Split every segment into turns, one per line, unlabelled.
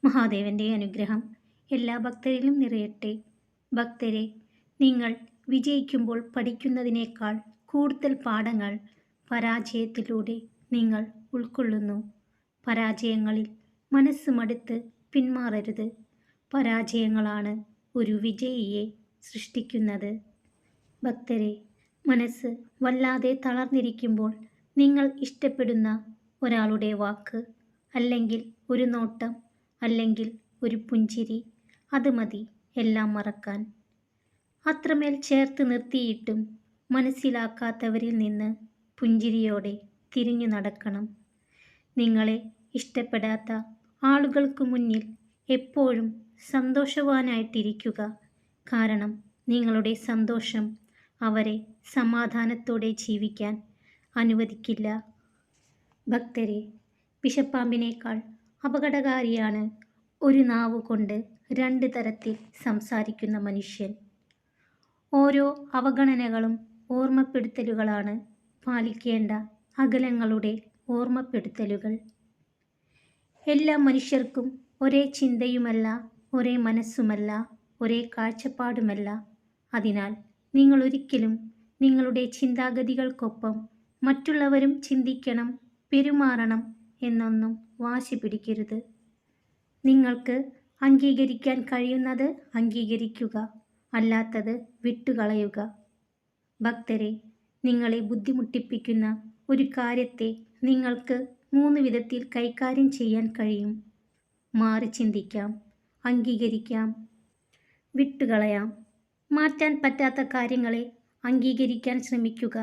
മഹാദേവന്റെ അനുഗ്രഹം എല്ലാ ഭക്തരിലും നിറയട്ടെ. ഭക്തരെ, നിങ്ങൾ വിജയിക്കുമ്പോൾ പഠിക്കുന്നതിനേക്കാൾ കൂടുതൽ പാഠങ്ങൾ പരാജയത്തിലൂടെ നിങ്ങൾ ഉൾക്കൊള്ളുന്നു. പരാജയങ്ങളിൽ മനസ്സ് മടുത്ത് പിന്മാറരുത്. പരാജയങ്ങളാണ് ഒരു വിജയിയെ സൃഷ്ടിക്കുന്നത്. ഭക്തരെ, മനസ്സ് വല്ലാതെ തളർന്നിരിക്കുമ്പോൾ നിങ്ങൾ ഇഷ്ടപ്പെടുന്ന ഒരാളുടെ വാക്ക്, അല്ലെങ്കിൽ ഒരു നോട്ടം, അല്ലെങ്കിൽ ഒരു പുഞ്ചിരി, അത് മതി എല്ലാം മറക്കാൻ. അത്രമേൽ ചേർത്ത് നിർത്തിയിട്ടും മനസ്സിലാക്കാത്തവരിൽ നിന്ന് പുഞ്ചിരിയോടെ തിരിഞ്ഞു നടക്കണം. നിങ്ങളെ ഇഷ്ടപ്പെടാത്ത ആളുകൾക്ക് മുന്നിൽ എപ്പോഴും സന്തോഷവാനായിട്ടിരിക്കുക. കാരണം നിങ്ങളുടെ സന്തോഷം അവരെ സമാധാനത്തോടെ ജീവിക്കാൻ അനുവദിക്കില്ല. ഭക്തരെ, വിഷപ്പാമ്പിനേക്കാൾ അപകടകാരിയാണ് ഒരു നാവ് കൊണ്ട് 2 തരത്തിൽ സംസാരിക്കുന്ന മനുഷ്യൻ. ഓരോ അവഗണനകളും ഓർമ്മപ്പെടുത്തലുകളാണ്, പാലിക്കേണ്ട അകലങ്ങളുടെ ഓർമ്മപ്പെടുത്തലുകൾ. എല്ലാ മനുഷ്യർക്കും ഒരേ ചിന്തയുമല്ല, ഒരേ മനസ്സുമല്ല, ഒരേ കാഴ്ചപ്പാടുമല്ല. അതിനാൽ നിങ്ങൾ ഒരിക്കലും നിങ്ങളുടെ ചിന്താഗതികൾക്കൊപ്പം മറ്റുള്ളവരും ചിന്തിക്കണം, പെരുമാറണം എന്നൊന്നും വാശി പിടിക്കരുത്. നിങ്ങൾക്ക് അംഗീകരിക്കാൻ കഴിയുന്നത് അംഗീകരിക്കുക, അല്ലാത്തത് വിട്ടുകളയുക. ഭക്തരെ, നിങ്ങളെ ബുദ്ധിമുട്ടിപ്പിക്കുന്ന ഒരു കാര്യത്തെ നിങ്ങൾക്ക് 3 വിധത്തിൽ കൈകാര്യം ചെയ്യാൻ കഴിയും. മാറി ചിന്തിക്കാം, അംഗീകരിക്കാം, വിട്ടുകളയാം. മാറ്റാൻ പറ്റാത്ത കാര്യങ്ങളെ അംഗീകരിക്കാൻ ശ്രമിക്കുക,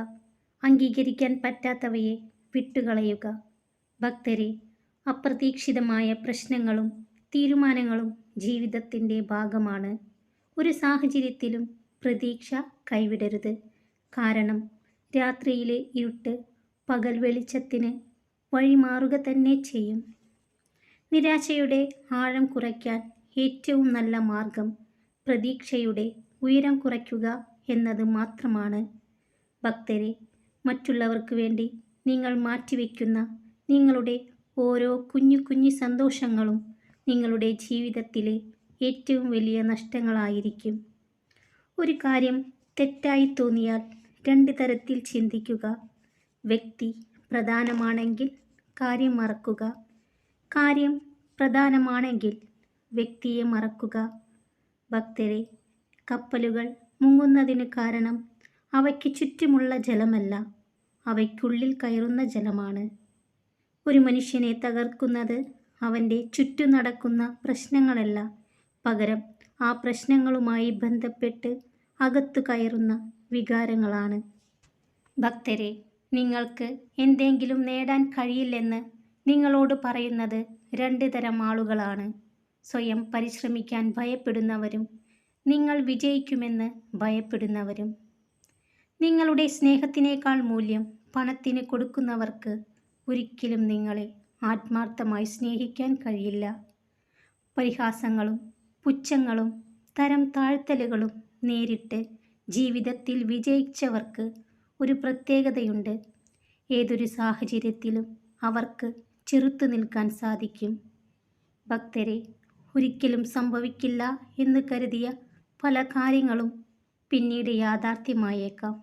അംഗീകരിക്കാൻ പറ്റാത്തവയെ വിട്ടുകളയുക. ഭക്തരെ, അപ്രതീക്ഷിതമായ പ്രശ്നങ്ങളും തീരുമാനങ്ങളും ജീവിതത്തിൻ്റെ ഭാഗമാണ്. ഒരു സാഹചര്യത്തിലും പ്രതീക്ഷ കൈവിടരുത്. കാരണം രാത്രിയിലെ ഇരുട്ട് പകൽ വെളിച്ചത്തിന് വഴിമാറുക തന്നെ ചെയ്യും. നിരാശയുടെ ആഴം കുറയ്ക്കാൻ ഏറ്റവും നല്ല മാർഗം പ്രതീക്ഷയുടെ ഉയരം കുറയ്ക്കുക എന്നത് മാത്രമാണ്. ഭക്തരെ, മറ്റുള്ളവർക്ക് വേണ്ടി നിങ്ങൾ മാറ്റിവെക്കുന്ന നിങ്ങളുടെ ഓരോ കുഞ്ഞു കുഞ്ഞു സന്തോഷങ്ങളും നിങ്ങളുടെ ജീവിതത്തിലെ ഏറ്റവും വലിയ നഷ്ടങ്ങളായിരിക്കും. ഒരു കാര്യം തെറ്റായി തോന്നിയാൽ 2 തരത്തിൽ ചിന്തിക്കുക. വ്യക്തി പ്രധാനമാണെങ്കിൽ കാര്യം മറക്കുക, കാര്യം പ്രധാനമാണെങ്കിൽ വ്യക്തിയെ മറക്കുക. ഭക്തരെ, കപ്പലുകൾ മുങ്ങുന്നതിന് കാരണം അവയ്ക്ക് ചുറ്റുമുള്ള ജലമല്ല, അവയ്ക്കുള്ളിൽ കയറുന്ന ജലമാണ്. ഒരു മനുഷ്യനെ തകർക്കുന്നത് അവൻ്റെ ചുറ്റും നടക്കുന്ന പ്രശ്നങ്ങളല്ല, പകരം ആ പ്രശ്നങ്ങളുമായി ബന്ധപ്പെട്ട് അകത്തു കയറുന്ന വികാരങ്ങളാണ്. ഭക്തരെ, നിങ്ങൾക്ക് എന്തെങ്കിലും നേടാൻ കഴിയില്ലെന്ന് നിങ്ങളോട് പറയുന്നത് 2 തരം ആളുകളാണ്. സ്വയം പരിശ്രമിക്കാൻ ഭയപ്പെടുന്നവരും നിങ്ങൾ വിജയിക്കുമെന്ന് ഭയപ്പെടുന്നവരും. നിങ്ങളുടെ സ്നേഹത്തിനേക്കാൾ മൂല്യം പണത്തിന് കൊടുക്കുന്നവർക്ക് ഒരിക്കലും നിങ്ങളെ ആത്മാർത്ഥമായി സ്നേഹിക്കാൻ കഴിയില്ല. പരിഹാസങ്ങളും പുച്ഛങ്ങളും തരം താഴ്ത്തലുകളും നേരിട്ട് ജീവിതത്തിൽ വിജയിച്ചവർക്ക് ഒരു പ്രത്യേകതയുണ്ട്. ഏതൊരു സാഹചര്യത്തിലും അവർക്ക് ചെറുത്തു നിൽക്കാൻ സാധിക്കും. ഭക്തരെ, ഒരിക്കലും സംഭവിക്കില്ല എന്ന് കരുതിയ പല കാര്യങ്ങളും പിന്നീട് യാഥാർത്ഥ്യമായേക്കാം.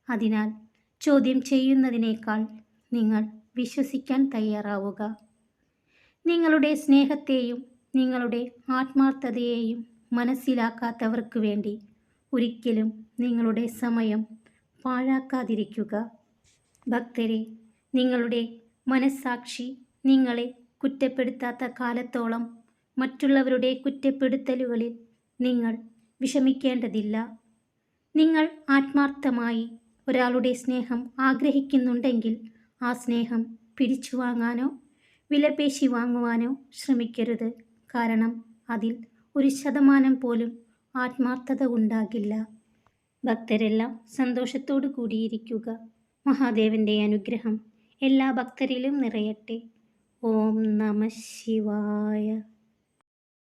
അതിനാൽ ചോദ്യം ചെയ്യുന്നതിനേക്കാൾ നിങ്ങൾ വിശ്വസിക്കാൻ തയ്യാറാവുക. നിങ്ങളുടെ സ്നേഹത്തെയും നിങ്ങളുടെ ആത്മാർത്ഥതയെയും മനസ്സിലാക്കാത്തവർക്ക് വേണ്ടി ഒരിക്കലും നിങ്ങളുടെ സമയം പാഴാക്കാതിരിക്കുക. ഭക്തരെ, നിങ്ങളുടെ മനസ്സാക്ഷി നിങ്ങളെ കുറ്റപ്പെടുത്താത്ത കാലത്തോളം മറ്റുള്ളവരുടെ കുറ്റപ്പെടുത്തലുകളിൽ നിങ്ങൾ വിഷമിക്കേണ്ടതില്ല. നിങ്ങൾ ആത്മാർത്ഥമായി ഒരാളുടെ സ്നേഹം ആഗ്രഹിക്കുന്നുണ്ടെങ്കിൽ ആ സ്നേഹം പിടിച്ചു വാങ്ങാനോ വിലപേശി വാങ്ങുവാനോ ശ്രമിക്കരുത്. കാരണം അതിൽ 1% പോലും ആത്മാർത്ഥത ഉണ്ടാകില്ല. ഭക്തരെല്ലാം സന്തോഷത്തോടു കൂടിയിരിക്കുക. മഹാദേവന്റെ അനുഗ്രഹം എല്ലാ ഭക്തരിലും നിറയട്ടെ. ഓം നമഃ ശിവായ.